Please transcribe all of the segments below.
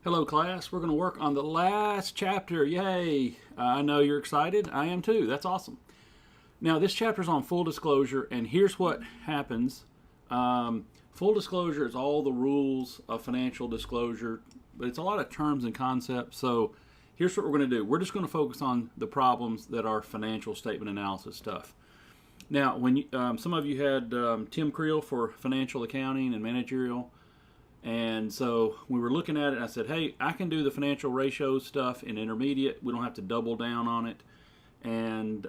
Hello, class. We're going to work on the last chapter. Yay! I know you're excited. I am too. That's awesome. Now, this chapter is on full disclosure, and here's what happens. Full disclosure is all the rules of financial disclosure, but it's a lot of terms and concepts. So, here's what we're going to do. We're just going to focus on the problems that are financial statement analysis stuff. Now, when some of you had Tim Creel for financial accounting and managerial. And so we were looking at it, and I said, hey, I can do the financial ratios stuff in intermediate. We don't have to double down on it. And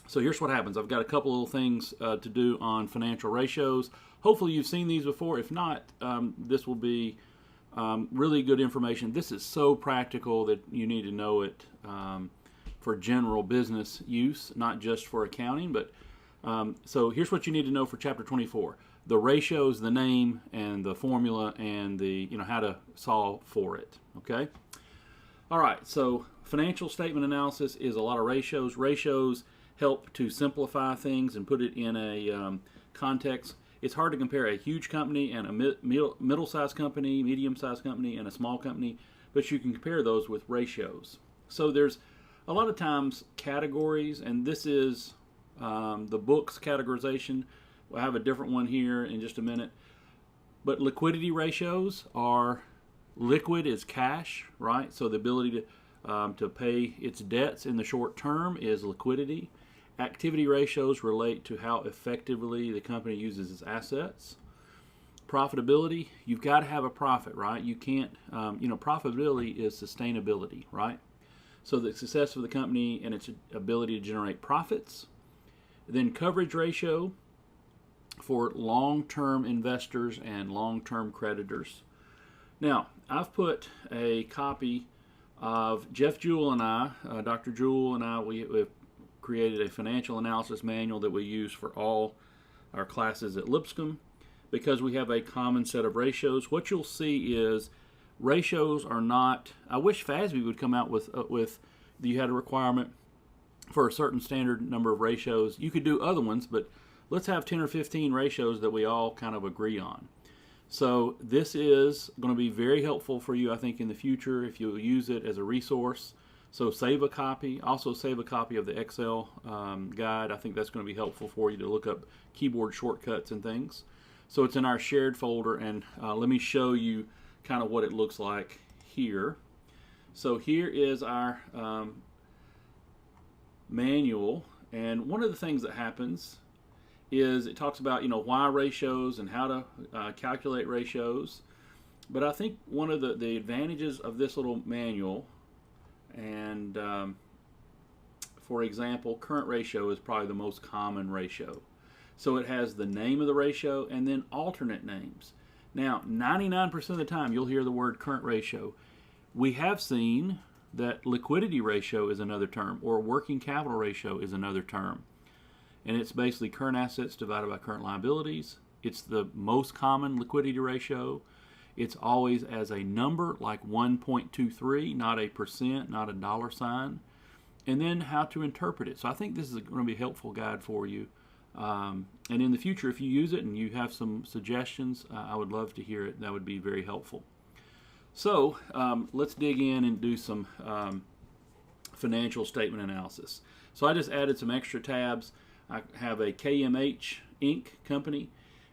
so here's what happens. I've got a couple little things to do on financial ratios. Hopefully you've seen these before. If not, this will be really good information. This is so practical that you need to know it for general business use, not just for accounting. But so here's what you need to know for Chapter 24. The ratios, the name, and the formula, and the how to solve for it. Okay. All right. So financial statement analysis is a lot of ratios. Ratios help to simplify things and put it in a context. It's hard to compare a huge company and a middle-sized company, medium-sized company, and a small company, but you can compare those with ratios. So there's a lot of times categories, and this is the book's categorization. We'll have a different one here in just a minute. But liquidity ratios are, liquid is cash, right? So the ability to pay its debts in the short term is liquidity. Activity ratios relate to how effectively the company uses its assets. Profitability, you've got to have a profit, right? You can't, profitability is sustainability, right? So the success of the company and its ability to generate profits. Then coverage ratio, for long-term investors and long-term creditors. Now, I've put a copy of Jeff Jewell and I, Dr. Jewell and I, we've created a financial analysis manual that we use for all our classes at Lipscomb because we have a common set of ratios. What you'll see is ratios are not, I wish FASB would come out with you had a requirement for a certain standard number of ratios. You could do other ones, but let's have 10 or 15 ratios that we all kind of agree on. So this is going to be very helpful for you, I think, in the future if you'll use it as a resource. So save a copy. Also save a copy of the Excel guide. I think that's going to be helpful for you to look up keyboard shortcuts and things. So it's in our shared folder, and let me show you kind of what it looks like here. So here is our manual, and one of the things that happens is it talks about why ratios and how to calculate ratios. But I think one of the advantages of this little manual, and for example, current ratio is probably the most common ratio. So it has the name of the ratio and then alternate names. Now, 99% of the time you'll hear the word current ratio. We have seen that liquidity ratio is another term, or working capital ratio is another term. And it's basically current assets divided by current liabilities. It's the most common liquidity ratio. It's always as a number, like 1.23, not a percent, not a dollar sign. And then how to interpret it. So I think this is going to be a helpful guide for you. And in the future, if you use it and you have some suggestions, I would love to hear it. That would be very helpful. So let's dig in and do some financial statement analysis. So I just added some extra tabs. I have a KMH Inc. company,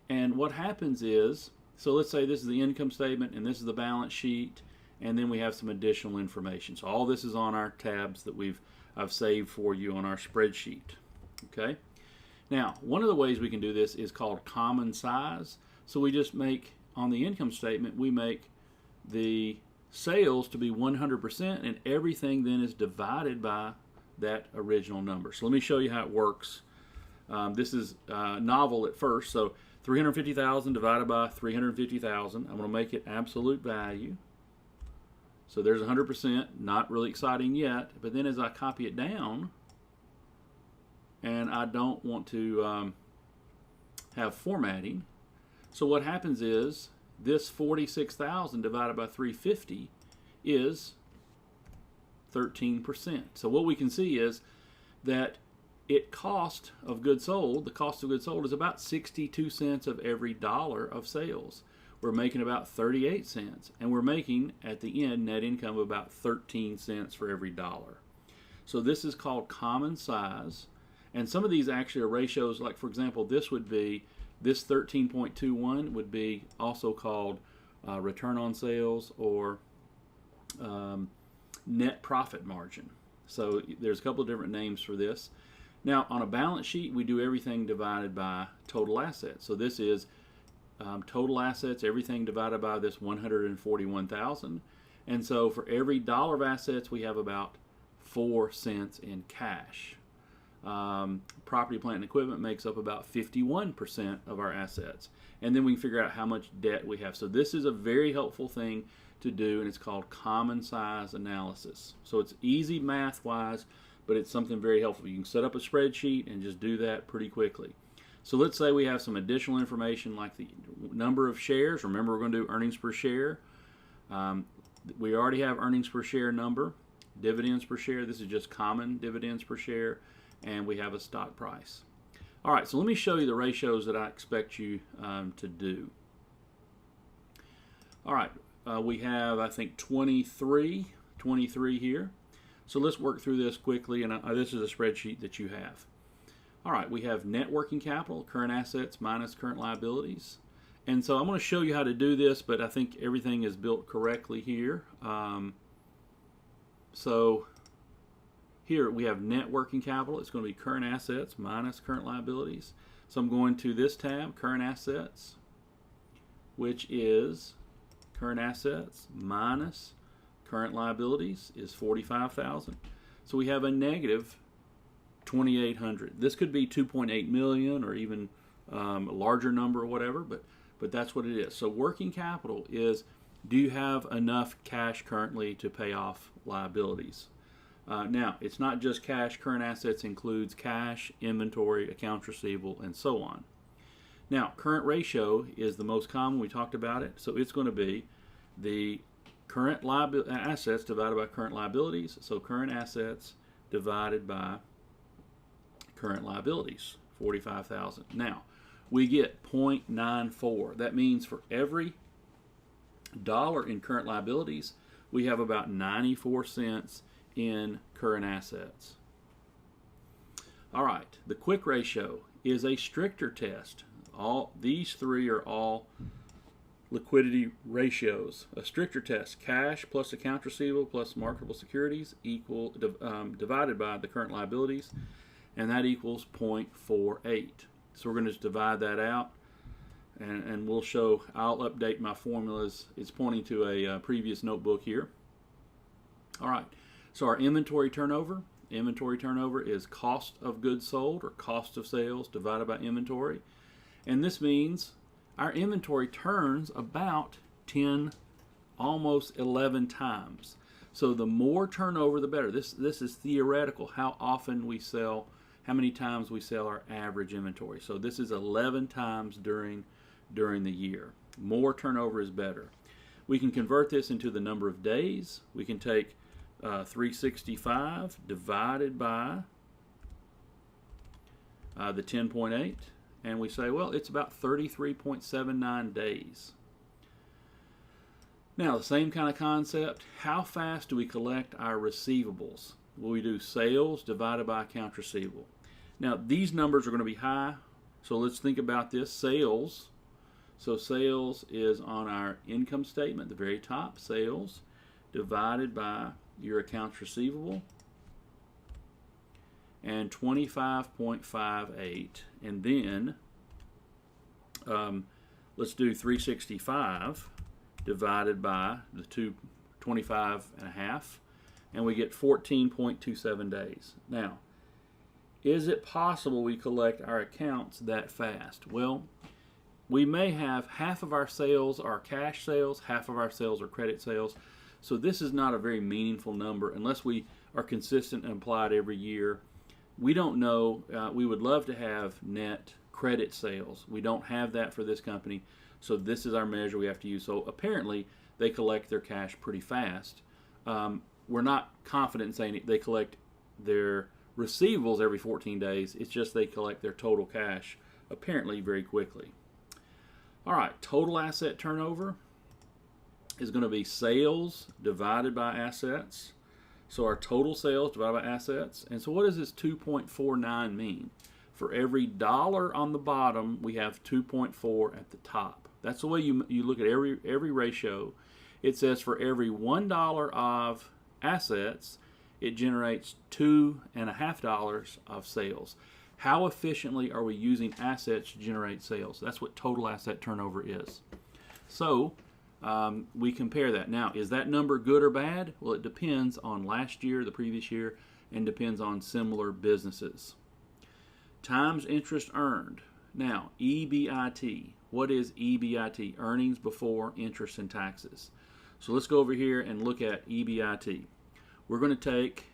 and what happens is, so let's say this is the income statement and this is the balance sheet, and then we have some additional information. So all this is on our tabs that I've saved for you on our spreadsheet. Okay. Now, one of the ways we can do this is called common size. So we just make, on the income statement, we make the sales to be 100%, and everything then is divided by that original number. So let me show you how it works. This is novel at first, so 350,000 divided by 350,000. I'm going to make it absolute value. So there's 100%, not really exciting yet, but then as I copy it down, and I don't want to have formatting, so what happens is this 46,000 divided by 350 is 13%. So what we can see is that the cost of goods sold is about 62 cents of every dollar of sales, we're making about 38 cents. And we're making, at the end, net income of about 13 cents for every dollar. So this is called common size. And some of these actually are ratios, like for example, this 13.21 would be also called return on sales or net profit margin. So there's a couple of different names for this. Now on a balance sheet, we do everything divided by total assets. So this is total assets, everything divided by this 141,000. And so for every dollar of assets, we have about 4 cents in cash. Property, plant, and equipment makes up about 51% of our assets. And then we can figure out how much debt we have. So this is a very helpful thing to do, and it's called common size analysis. So it's easy math-wise, but it's something very helpful. You can set up a spreadsheet and just do that pretty quickly. So let's say we have some additional information like the number of shares. Remember, we're going to do earnings per share. We already have earnings per share number. Dividends per share, this is just common dividends per share. And we have a stock price. All right, so let me show you the ratios that I expect you to do. All right, we have, I think, 23 here. So let's work through this quickly, and this is a spreadsheet that you have. All right, we have net working capital, current assets minus current liabilities. And so I'm going to show you how to do this, but I think everything is built correctly here. So here we have net working capital. It's going to be current assets minus current liabilities. So I'm going to this tab, current assets, which is current assets minus current liabilities is 45,000. So we have a negative 2,800. This could be 2.8 million or even a larger number or whatever, but that's what it is. So working capital is, do you have enough cash currently to pay off liabilities? Now, it's not just cash. Current assets includes cash, inventory, accounts receivable, and so on. Now, current ratio is the most common. We talked about it. So it's going to be the current assets divided by current liabilities. So current assets divided by current liabilities, 45,000. Now, we get 0.94. That means for every dollar in current liabilities, we have about 94 cents in current assets. All right, the quick ratio is a stricter test. All these three are all liquidity ratios. A stricter test: cash plus accounts receivable plus marketable securities divided by the current liabilities, and that equals 0.48. So we're going to just divide that out, and we'll show. I'll update my formulas. It's pointing to a previous notebook here. All right. So our inventory turnover is cost of goods sold or cost of sales divided by inventory. And this means our inventory turns about 10, almost 11 times. So the more turnover, the better. This is theoretical, how often we sell, how many times we sell our average inventory. So this is 11 times during the year. More turnover is better. We can convert this into the number of days. We can take 365 divided by the 10.8, and we say, well, it's about 33.79 days. Now, the same kind of concept, how fast do we collect our receivables? Well, we do sales divided by accounts receivable. Now, these numbers are going to be high, so let's think about this. Sales, so sales is on our income statement, the very top, sales divided by your accounts receivable, and 25.58, and then let's do 365 divided by the 25.5, and we get 14.27 days. Now, is it possible we collect our accounts that fast? Well, we may have half of our sales are cash sales, half of our sales are credit sales. So this is not a very meaningful number unless we are consistent and apply it every year. We don't know. We would love to have net credit sales. We don't have that for this company. So this is our measure we have to use. So apparently they collect their cash pretty fast. We're not confident in saying they collect their receivables every 14 days. It's just they collect their total cash apparently very quickly. All right, total asset turnover is going to be sales divided by assets. So our total sales divided by assets. And so what does this 2.49 mean? For every dollar on the bottom, we have 2.4 at the top. That's the way you look at every ratio. It says for every $1 of assets, it generates $2.50 of sales. How efficiently are we using assets to generate sales? That's what total asset turnover is. So we compare that. Now, is that number good or bad? Well, it depends on last year, the previous year, and depends on similar businesses. Times interest earned. Now, EBIT. What is EBIT? Earnings before interest and taxes. So let's go over here and look at EBIT. We're going to take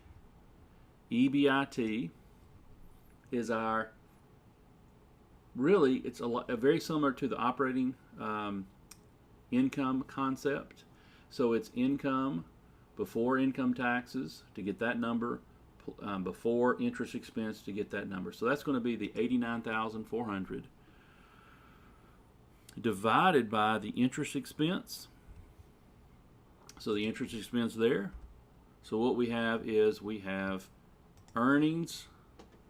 EBIT is our, really, it's very similar to the operating income concept. So it's income before income taxes to get that number, before interest expense to get that number. So that's going to be the $89,400 divided by the interest expense. So the interest expense there. So what we have is we have earnings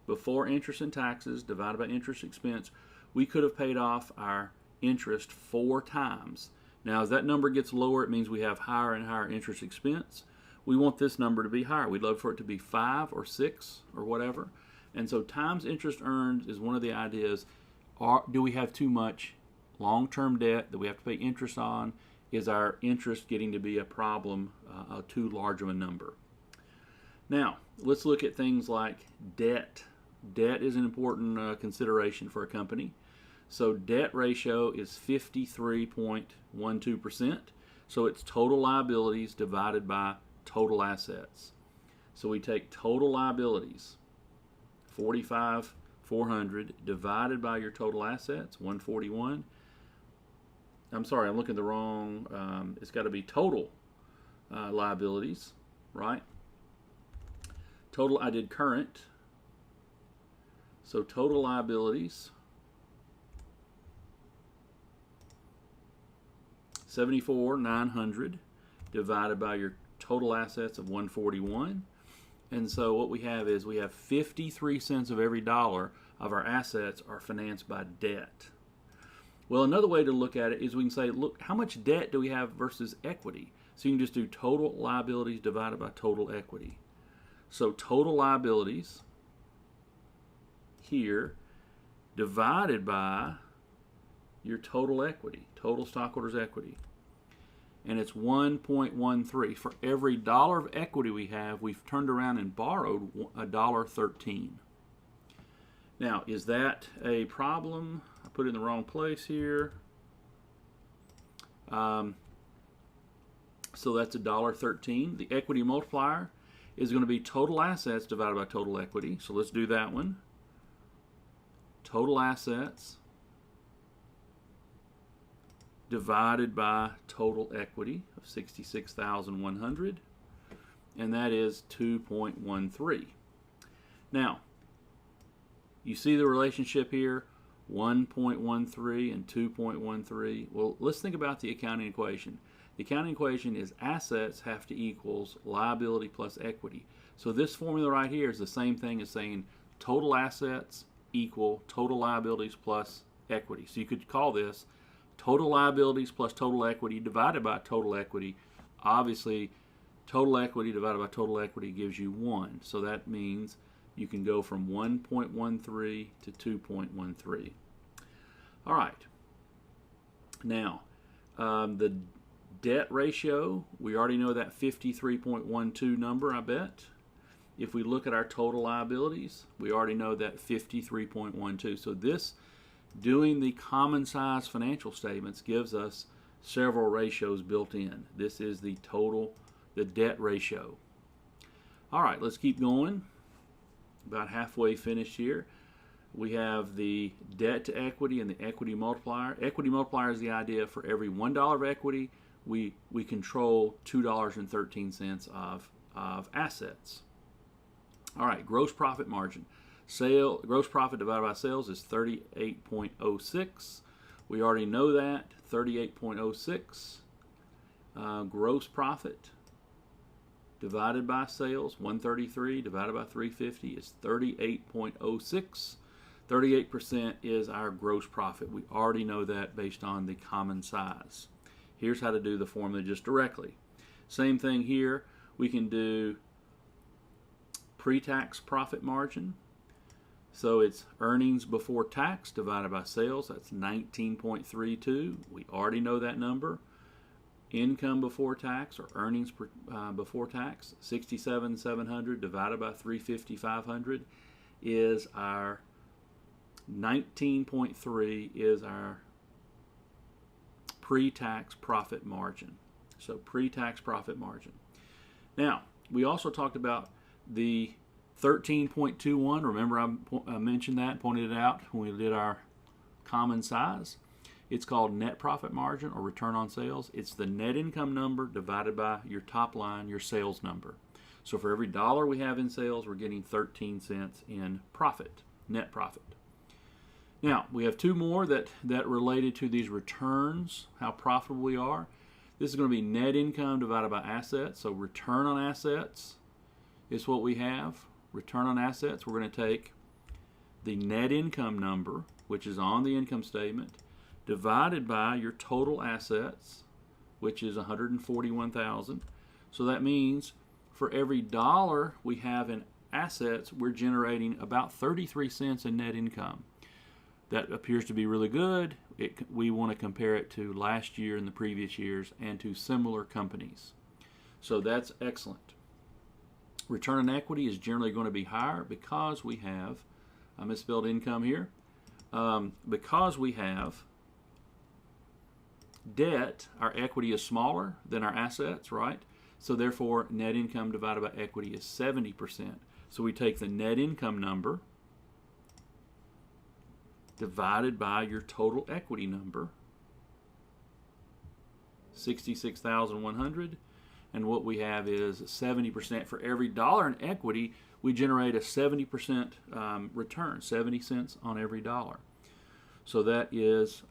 before interest and taxes divided by interest expense. We could have paid off our interest 4 times. Now, as that number gets lower, it means we have higher and higher interest expense. We want this number to be higher. We'd love for it to be 5 or 6 or whatever. And so times interest earned is one of the ideas. Do we have too much long-term debt that we have to pay interest on? Is our interest getting to be a problem, too large of a number? Now, let's look at things like debt. Debt is an important consideration for a company. So debt ratio is 53.12%. So it's total liabilities divided by total assets. So we take total liabilities, 45,400, divided by your total assets, 141. I'm sorry, I'm looking at the wrong. It's got to be total liabilities, right? Total, I did current. So total liabilities, 74,900 divided by your total assets of 141. And so what we have is we have 53 cents of every dollar of our assets are financed by debt. Well, another way to look at it is we can say, look, how much debt do we have versus equity? So you can just do total liabilities divided by total equity. So total liabilities here divided by your total equity, total stockholders' equity. And it's 1.13. For every dollar of equity we have, we've turned around and borrowed $1.13. Now, is that a problem? I put it in the wrong place here. So that's $1.13. The equity multiplier is going to be total assets divided by total equity. So let's do that one. Total assets divided by total equity of 66,100, and that is 2.13. Now, you see the relationship here, 1.13 and 2.13. Well, let's think about the accounting equation. The accounting equation is assets have to equals liability plus equity. So this formula right here is the same thing as saying total assets equal total liabilities plus equity. So you could call this total liabilities plus total equity divided by total equity. Obviously, total equity divided by total equity gives you 1. So that means you can go from 1.13 to 2.13. All right. Now, the debt ratio, we already know that 53.12 number, I bet. If we look at our total liabilities, we already know that 53.12. So this, doing the common size financial statements, gives us several ratios built in. This is the total, the debt ratio. All right, let's keep going. About halfway finished here. We have the debt to equity and the equity multiplier. Equity multiplier is the idea for every $1 of equity, we control $2.13 of assets. All right, gross profit margin. Gross profit divided by sales is 38.06. We already know that, 38.06. Gross profit divided by sales, 133 divided by 350 is 38.06. 38% is our gross profit. We already know that based on the common size. Here's how to do the formula just directly. Same thing here. We can do pre-tax profit margin. So it's earnings before tax divided by sales. That's 19.32. We already know that number. Income before tax, or earnings before tax, 67,700 divided by 350,500 is our 19.3 is our pre-tax profit margin. So pre-tax profit margin. Now, we also talked about the 13.21. Remember I mentioned that, pointed it out when we did our common size. It's called net profit margin or return on sales. It's the net income number divided by your top line, your sales number. So for every dollar we have in sales, we're getting 13 cents in profit, net profit. Now, we have two more that related to these returns, how profitable we are. This is going to be net income divided by assets. So return on assets is what we have. Return on assets, we're going to take the net income number, which is on the income statement, divided by your total assets, which is 141,000. So that means for every dollar we have in assets, we're generating about 33 cents in net income. That appears to be really good. We want to compare it to last year and the previous years and to similar companies. So that's excellent. Return on equity is generally going to be higher because we have, I misspelled income here, because we have debt, our equity is smaller than our assets, right? So therefore, net income divided by equity is 70%. So we take the net income number divided by your total equity number, 66,100, and what we have is 70%. For every dollar in equity, we generate a 70% return, 70 cents on every dollar. So that is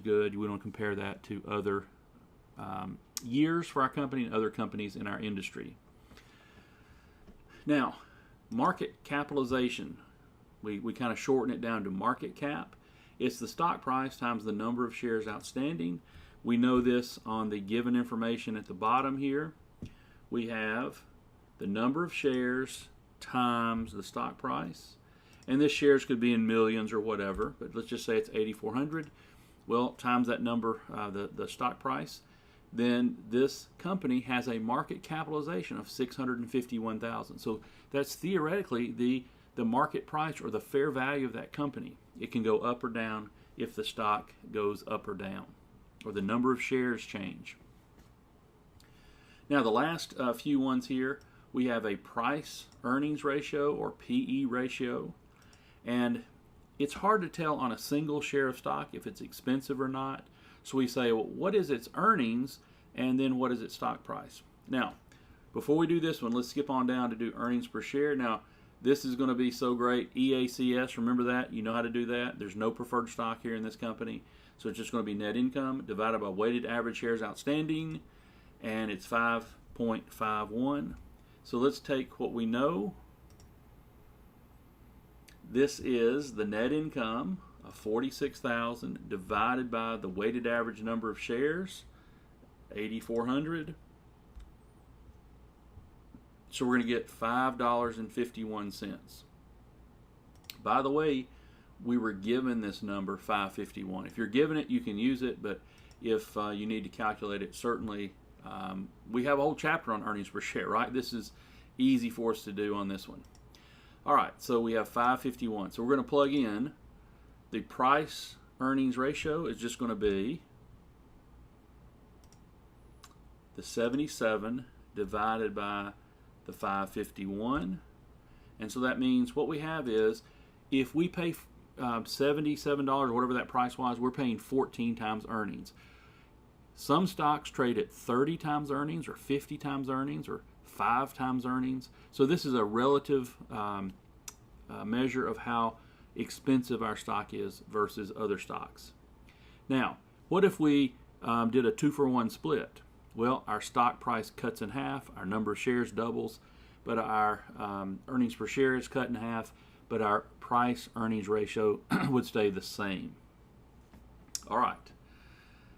good. We don't compare that to other years for our company and other companies in our industry. Now, market capitalization. We kind of shorten it down to market cap. It's the stock price times the number of shares outstanding. We know this on the given information at the bottom here. We have the number of shares times the stock price. And this shares could be in millions or whatever, but let's just say it's 8,400. Well, times that number, the stock price, then this company has a market capitalization of 651,000. So that's theoretically the market price or the fair value of that company. It can go up or down if the stock goes up or down, or the number of shares change. Now the last few ones here, we have a price earnings ratio or PE ratio. And it's hard to tell on a single share of stock if it's expensive or not. So we say, well, what is its earnings and then what is its stock price? Now, before we do this one, let's skip on down to do earnings per share. Now, this is going to be so great. EACS, remember that? You know how to do that. There's no preferred stock here in this company. So it's just going to be net income divided by weighted average shares outstanding, and it's 5.51. So let's take what we know. This is the net income of 46,000 divided by the weighted average number of shares, 8,400. So we're going to get $5.51. By the way, we were given this number, 551. If you're given it, you can use it, but if you need to calculate it, certainly we have a whole chapter on earnings per share, right? This is easy for us to do on this one. All right, so we have 551. So we're going to plug in the price earnings ratio is just going to be the 77 divided by the 551. And so that means what we have is if we pay $77 or whatever that price was, we're paying 14 times earnings. Some stocks trade at 30 times earnings or 50 times earnings or 5 times earnings. So this is a relative measure of how expensive our stock is versus other stocks. Now, what if we did a 2-for-1 split? Well, our stock price cuts in half, our number of shares doubles, but our earnings per share is cut in half, but our price earnings ratio would stay the same. All right.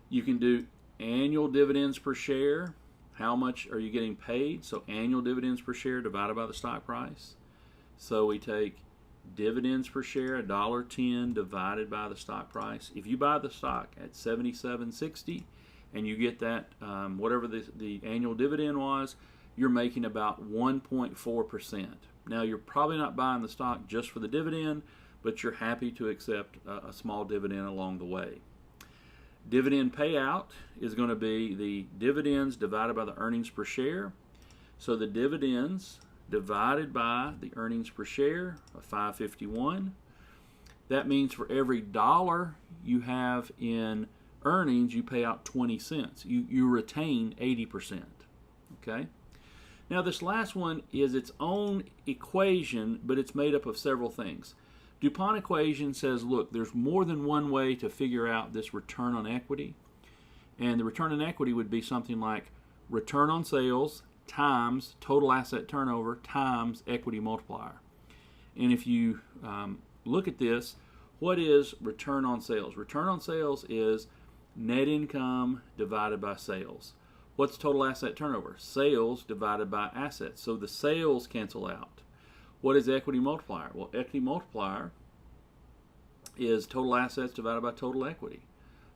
You can do annual dividends per share. How much are you getting paid? So annual dividends per share divided by the stock price. So we take dividends per share, $1.10 divided by the stock price. If you buy the stock at $77.60 and you get that, whatever the annual dividend was, you're making about 1.4%. Now, you're probably not buying the stock just for the dividend, but you're happy to accept a small dividend along the way. Dividend payout is going to be the dividends divided by the earnings per share. So the dividends divided by the earnings per share of $5.51. That means for every dollar you have in earnings, you pay out 20 cents. You retain 80%. Okay? Now this last one is its own equation, but it's made up of several things. DuPont equation says, look, there's more than one way to figure out this return on equity. And the return on equity would be something like return on sales times total asset turnover times equity multiplier. And if you look at this, what is return on sales? Return on sales is net income divided by sales. What's total asset turnover? Sales divided by assets. So the sales cancel out. What is equity multiplier? Well, equity multiplier is total assets divided by total equity,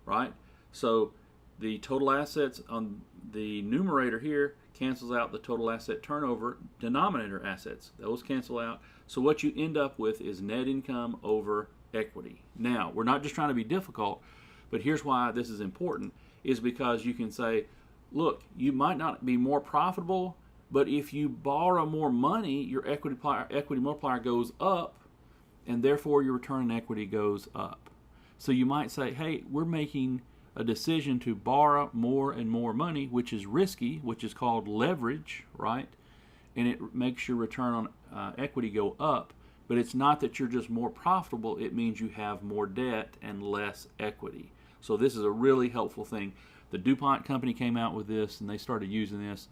right? So the total assets on the numerator here cancels out the total asset turnover denominator assets. Those cancel out. So what you end up with is net income over equity. Now, we're not just trying to be difficult, but here's why this is important, is because you can say, look, you might not be more profitable, but if you borrow more money, your equity multiplier goes up, and therefore your return on equity goes up. So you might say, hey, we're making a decision to borrow more and more money, which is risky, which is called leverage, right? And it makes your return on equity go up. But it's not that you're just more profitable. It means you have more debt and less equity. So this is a really helpful thing. The DuPont company came out with this, and they started using this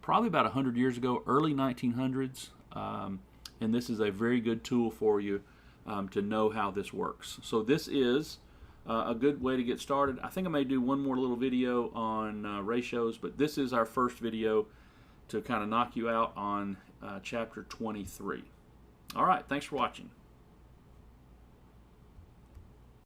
probably about 100 years ago, early 1900s. And this is a very good tool for you to know how this works. So this is a good way to get started. I think I may do one more little video on ratios, but this is our first video to kind of knock you out on chapter 23. All right, thanks for watching.